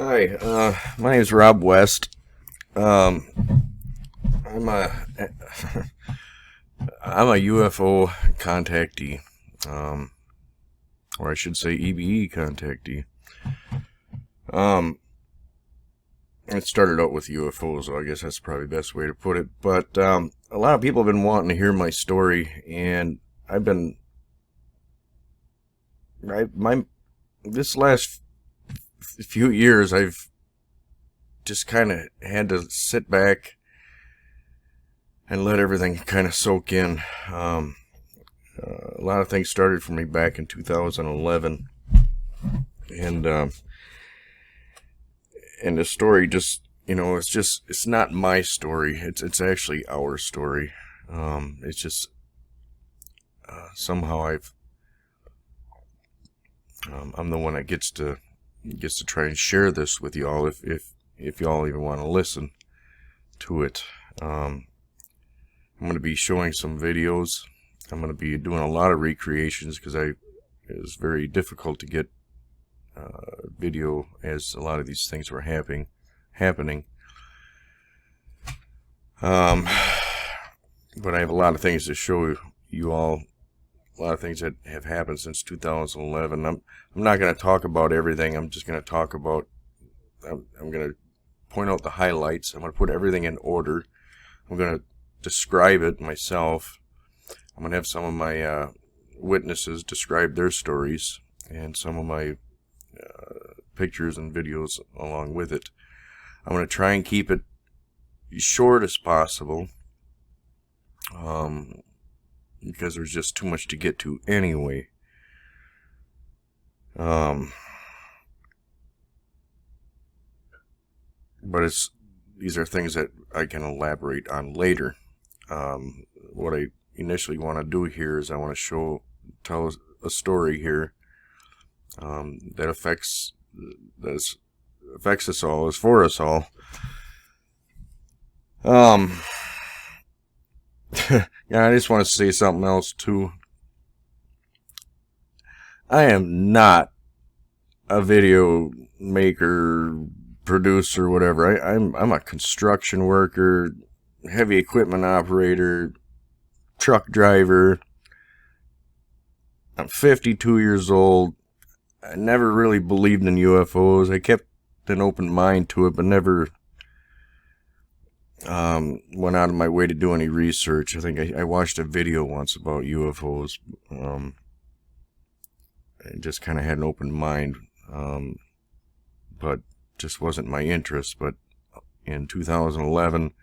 Hi, my name is Rob West. Um, I'm a I'm a UFO contactee, um, or I should say EBE contactee. Um, it started out with UFOs, so I guess that's probably the best way to put it. But a lot of people have been wanting to hear my story, and I've been this last few years I've just kind of had to sit back and let everything kind of soak in. A lot of things started for me back in 2011, and the story just, it's not my story. It's actually our story. It's just somehow I'm the one that gets to try and share this with y'all if y'all even want to listen to it. I'm going to be showing some videos. I'm going to be doing a lot of recreations because it was very difficult to get video as a lot of these things were happening. But I have a lot of things to show you all. A lot of things that have happened since 2011. I'm not going to talk about everything. I'm just going to talk about. I'm going to point out the highlights. I'm going to put everything in order. I'm going to describe it myself. I'm going to have some of my witnesses describe their stories and some of my pictures and videos along with it. I'm going to try and keep it short as possible because there's just too much to get to anyway. But these are things that I can elaborate on later. What I initially want to do here is I want to tell a story here that affects us all, is for us all. Yeah, I just want to say something else too. I am not a video maker, producer, whatever. I'm a construction worker, heavy equipment operator, truck driver. I'm 52 years old. I never really believed in UFOs. I kept an open mind to it, but never went out of my way to do any research. I think I watched a video once about UFOs. I just kind of had an open mind, but just wasn't my interest. But in 2011,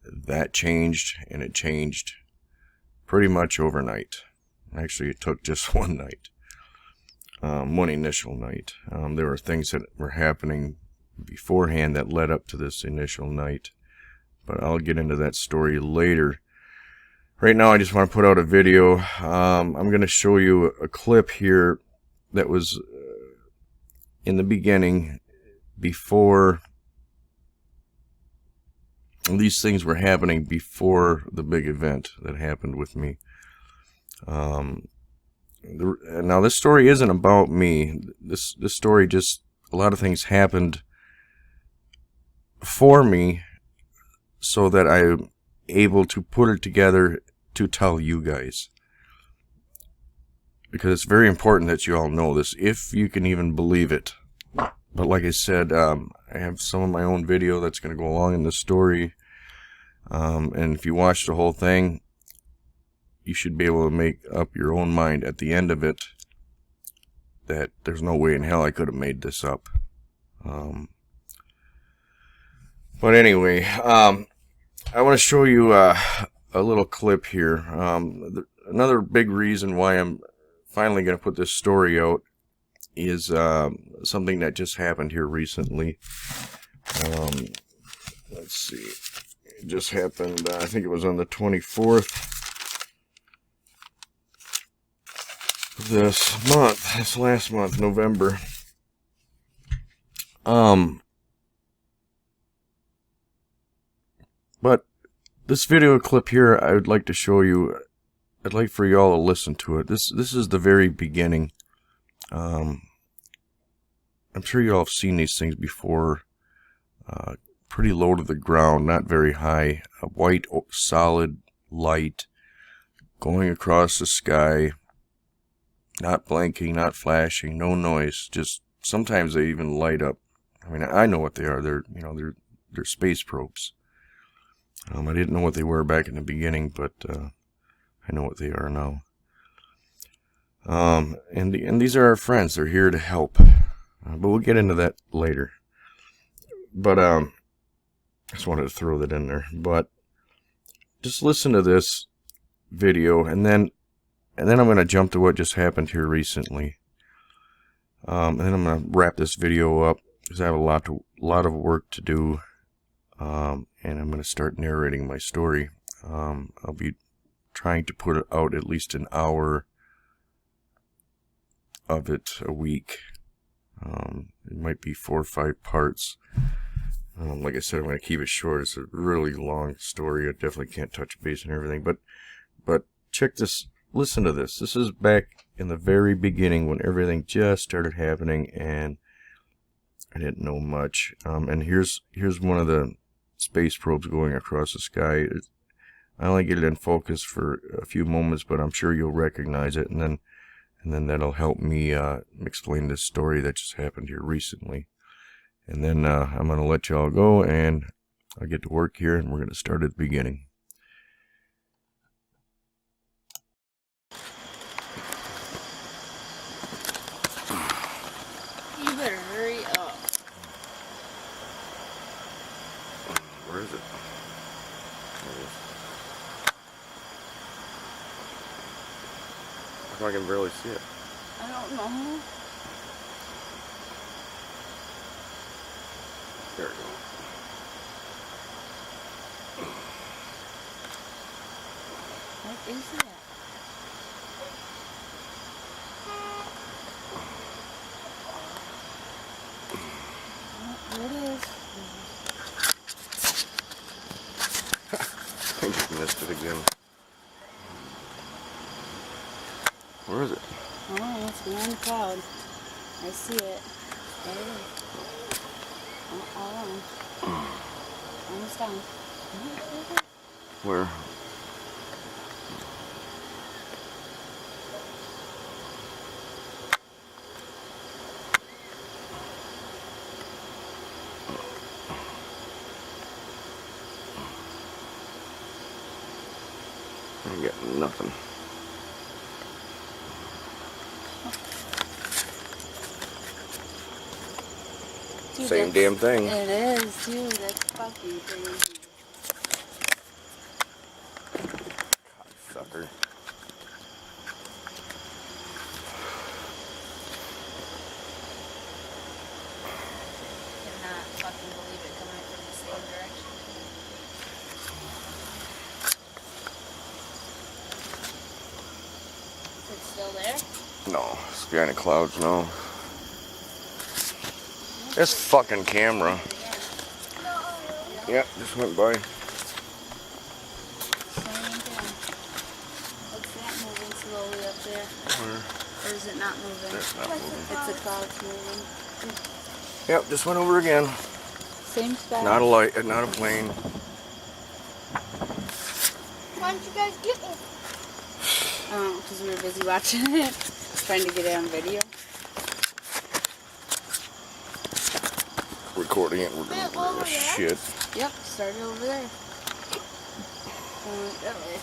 that changed, and it changed pretty much overnight. Actually, it took just one night, one initial night. There were things that were happening beforehand that led up to this initial night, but I'll get into that story later. Right now, I just want to put out a video. I'm going to show you a clip here that was in the beginning, before these things were happening, before the big event that happened with me. Now, this story isn't about me. This story, just a lot of things happened for me so that I'm able to put it together to tell you guys. Because it's very important that you all know this, if you can even believe it. But like I said, I have some of my own video that's going to go along in this story. And if you watch the whole thing, you should be able to make up your own mind at the end of it that there's no way in hell I could have made this up. But anyway, I want to show you a little clip here. Another big reason why I'm finally going to put this story out is something that just happened here recently. Let's see. It just happened, I think it was on the 24th. This last month, November. But this video clip here, I would like to show you. I'd like for y'all to listen to it. This is the very beginning. I'm sure you all have seen these things before. Pretty low to the ground, not very high. A white, solid light going across the sky. Not blinking, not flashing, no noise. Just sometimes they even light up. I mean, I know what they are. They're space probes. I didn't know what they were back in the beginning, but I know what they are now. And these are our friends. They're here to help. But we'll get into that later. But I just wanted to throw that in there. But just listen to this video, and then I'm going to jump to what just happened here recently. And then I'm going to wrap this video up because I have a lot of work to do. And I'm going to start narrating my story. I'll be trying to put out at least an hour of it a week. It might be 4 or 5 parts. Like I said, I'm going to keep it short. It's a really long story. I definitely can't touch base on everything. But check this. Listen to this. This is back in the very beginning when everything just started happening, and I didn't know much. And here's one of the space probes going across the sky. I only get it in focus for a few moments, but I'm sure you'll recognize it, and then that'll help me explain this story that just happened here recently. And then I'm going to let y'all go, and I'll get to work here, and we're going to start at the beginning. You better hurry up. Where is it? There it is. How come I can barely see it? I don't know. There we go. What is that? What it is? I just missed it again. Where is it? Oh, it's behind the cloud. I see it. There it is. Almost done. Where? I got nothing. Dude, Same damn thing. It is, dude. That's fucking crazy. Sucker. Cannot fucking believe it coming from the same direction. Is it still there? No, it's behind the clouds, no. This fucking camera. Yeah, just went by. Same thing. What's that moving slowly up there? Where? Or is it not moving? It's not moving. It's the clouds moving. Yep, just went over again. Same spot. Not a light, not a plane. Why don't you guys get me? Because we were busy watching it. Trying to get it on video. Recording it, we're doing this shit. Yep, started over there. That way.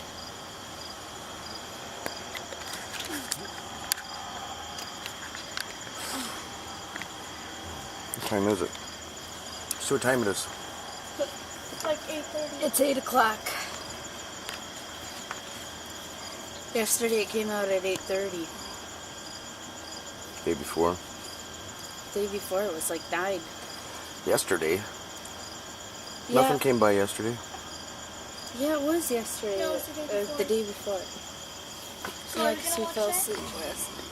What time is it? So what time it is? It's like 8:30. It's 8 o'clock. Yesterday it came out at 8:30. Day before? The day before it was like 9. Yesterday? Yeah. Nothing came by yesterday. Yeah, it was yesterday. No, it was the day before. The day before. So Yeah, are you because gonna we watch fell that? asleep last night.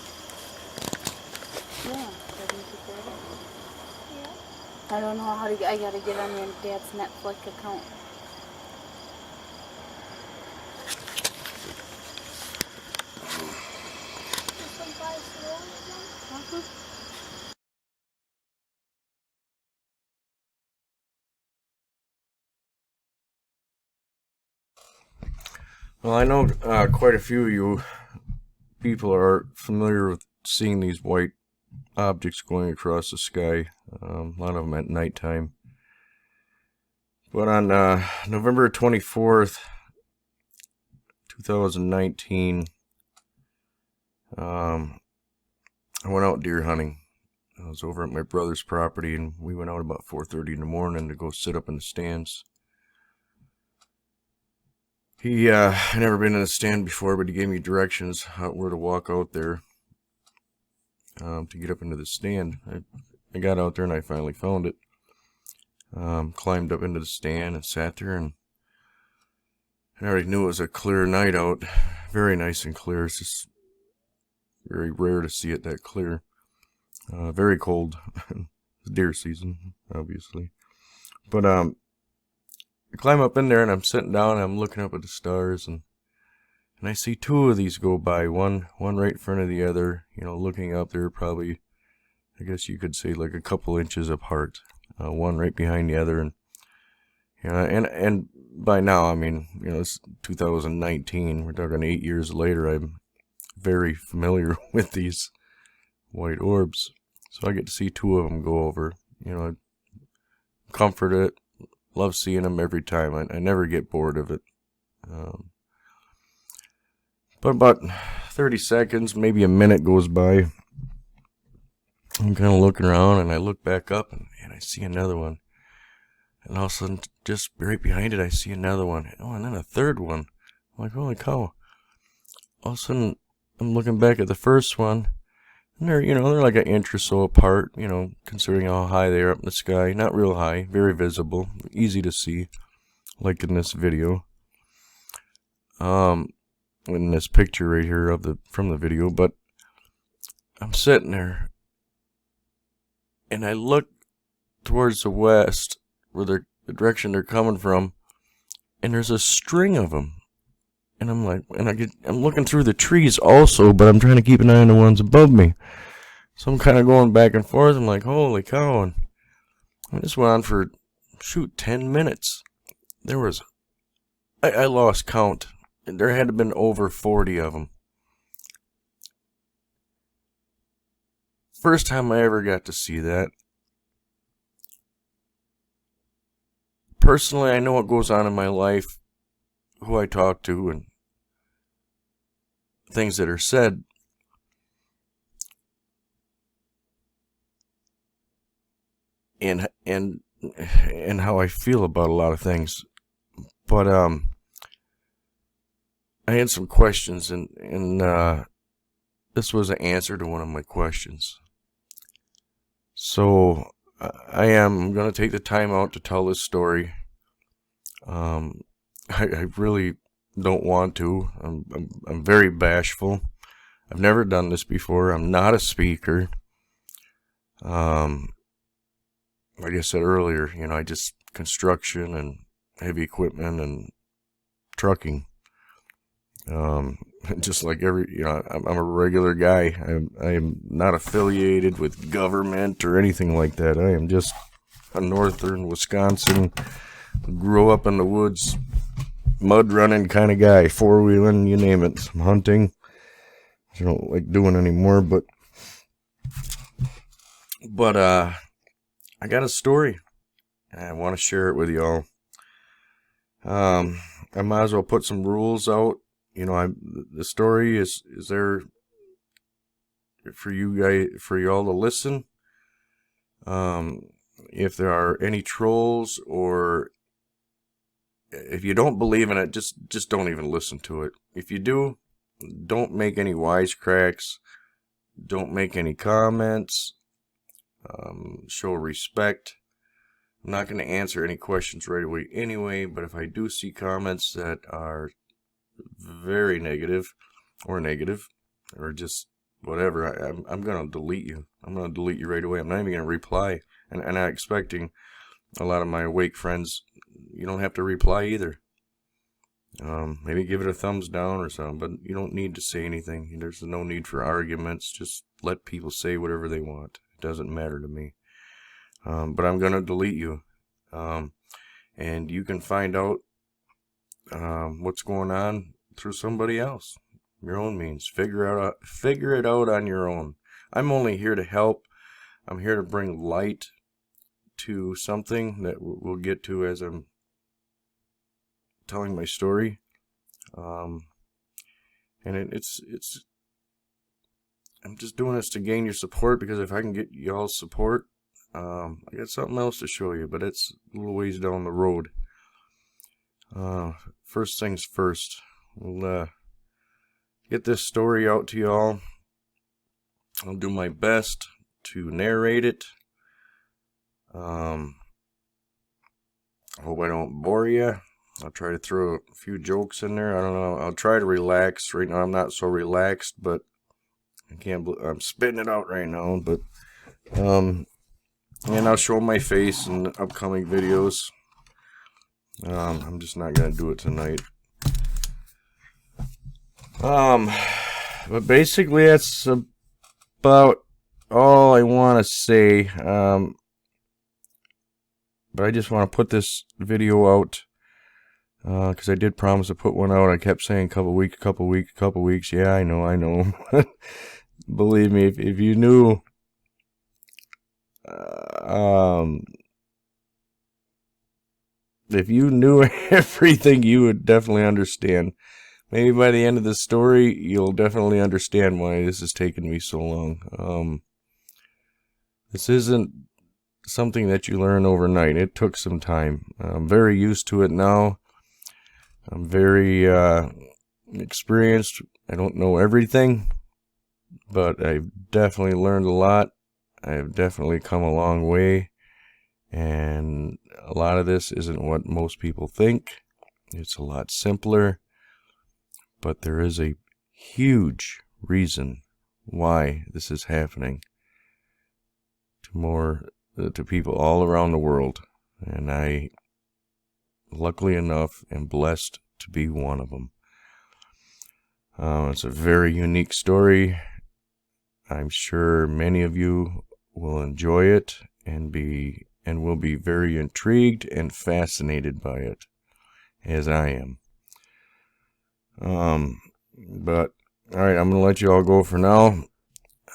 Yeah, 7:30. Yeah. I don't know how to. I gotta get on your dad's Netflix account. Just some guys rolling. Uh-huh. Well, I know quite a few of you people are familiar with seeing these white objects going across the sky. A lot of them at nighttime. But on November 24th, 2019, I went out deer hunting. I was over at my brother's property, and we went out about 4:30 in the morning to go sit up in the stands. He had never been in a stand before, but he gave me directions where to walk out there to get up into the stand. I got out there and I finally found it. Climbed up into the stand and sat there, and I already knew it was a clear night out. Very nice and clear. It's just very rare to see it that clear. Very cold. Deer season, obviously. But I climb up in there and I'm sitting down and I'm looking up at the stars, and I see two of these go by, one right in front of the other, looking up. They're probably, I guess you could say, like a couple inches apart. One right behind the other, and by now, I mean, it's 2019. We're talking 8 years later. I'm very familiar with these white orbs, so I get to see two of them go over. I comfort it. Love seeing them every time. I never get bored of it. But about 30 seconds, maybe a minute goes by. I'm kind of looking around, and I look back up, and I see another one. And all of a sudden, just right behind it, I see another one. Oh, and then a third one. I'm like, holy cow. All of a sudden, I'm looking back at the first one, and they're like an inch or so apart, considering how high they are up in the sky. Not real high, very visible, easy to see, like in this video. In this picture right here from the video. But I'm sitting there, and I look towards the west, where the direction they're coming from, and there's a string of them. And I'm like, I'm looking through the trees also, but I'm trying to keep an eye on the ones above me. So I'm kind of going back and forth. I'm like, holy cow. And this went on for, 10 minutes. There was, I lost count. There had to have been over 40 of them. First time I ever got to see that. Personally, I know what goes on in my life, who I talk to, and things that are said. And how I feel about a lot of things. But I had some questions, and this was an answer to one of my questions. So I am going to take the time out to tell this story. I really don't want to. I'm very bashful. I've never done this before. I'm not a speaker. Like I said earlier, I just construction and heavy equipment and trucking. Just like I'm a regular guy. I am not affiliated with government or anything like that. I am just a northern Wisconsin, grew up in the woods, mud running kind of guy, four-wheeling, you name it. Some hunting, which I don't like doing anymore, but I got a story. I want to share it with y'all. I might as well put some rules out. The story is there for y'all to listen. If there are any trolls, or if you don't believe in it, just don't even listen to it. If you do, don't make any wisecracks. Don't make any comments. Show respect. I'm not going to answer any questions right away anyway, but if I do see comments that are very negative, or just whatever, I'm going to delete you. I'm going to delete you right away. I'm not even going to reply. And I'm expecting a lot of my awake friends, you don't have to reply either. Maybe give it a thumbs down or something, but you don't need to say anything. There's no need for arguments. Just let people say whatever they want. It doesn't matter to me. But I'm going to delete you. And you can find out what's going on through somebody else. Your own means. Figure it out on your own. I'm only here to help. I'm here to bring light to something that we'll get to as I'm telling my story. And it's I'm just doing this to gain your support, because if I can get y'all's support, I got something else to show you, but it's a little ways down the road. First things first, we'll get this story out to y'all. I'll do my best to narrate it. I hope I don't bore you. I'll try to throw a few jokes in there. I don't know. I'll try to relax. Right now I'm not so relaxed, but I can't believe I'm spitting it out right now. But and I'll show my face in upcoming videos. I'm just not gonna do it tonight. But basically that's about all I want to say. But I just want to put this video out, because I did promise to put one out. I kept saying couple weeks. Yeah, I know. Believe me, if you knew, if you knew everything, you would definitely understand. Maybe by the end of the story, you'll definitely understand why this has taken me so long. This isn't something that you learn overnight. It took some time. I'm very used to it now. I'm very experienced. I don't know everything, but I've definitely learned a lot. I've definitely come a long way, and a lot of this isn't what most people think. It's a lot simpler, but there is a huge reason why this is happening to people all around the world, and I, luckily enough, am blessed to be one of them. It's a very unique story. I'm sure many of you will enjoy it and will be very intrigued and fascinated by it, as I am. But alright, I'm gonna let you all go for now.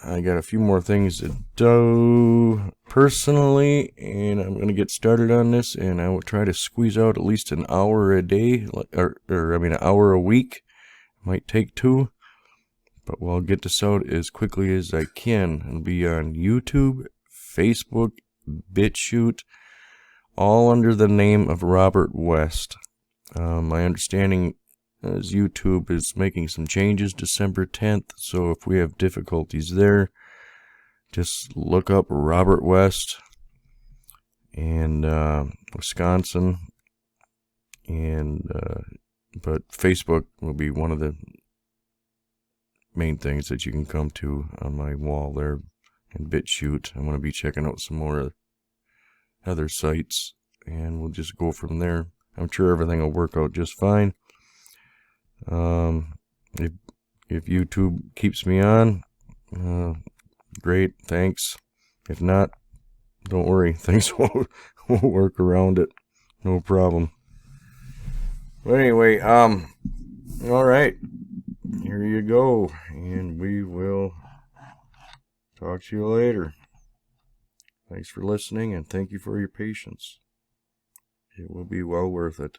I got a few more things to do personally, and I'm going to get started on this, and I will try to squeeze out at least an hour a day, an hour a week. Might take 2, but we'll get this out as quickly as I can. It'll be on YouTube, Facebook, BitChute, all under the name of Robert West. My understanding is YouTube is making some changes December 10th, so if we have difficulties there, just look up Robert West and Wisconsin, and but Facebook will be one of the main things that you can come to on my wall there, and BitChute. I'm going to be checking out some more other sites, and we'll just go from there. I'm sure everything will work out just fine. If YouTube keeps me on, great, thanks. If not, don't worry, things will work around it, no problem. But anyway, alright, here you go, and we will talk to you later. Thanks for listening, and thank you for your patience. It will be well worth it.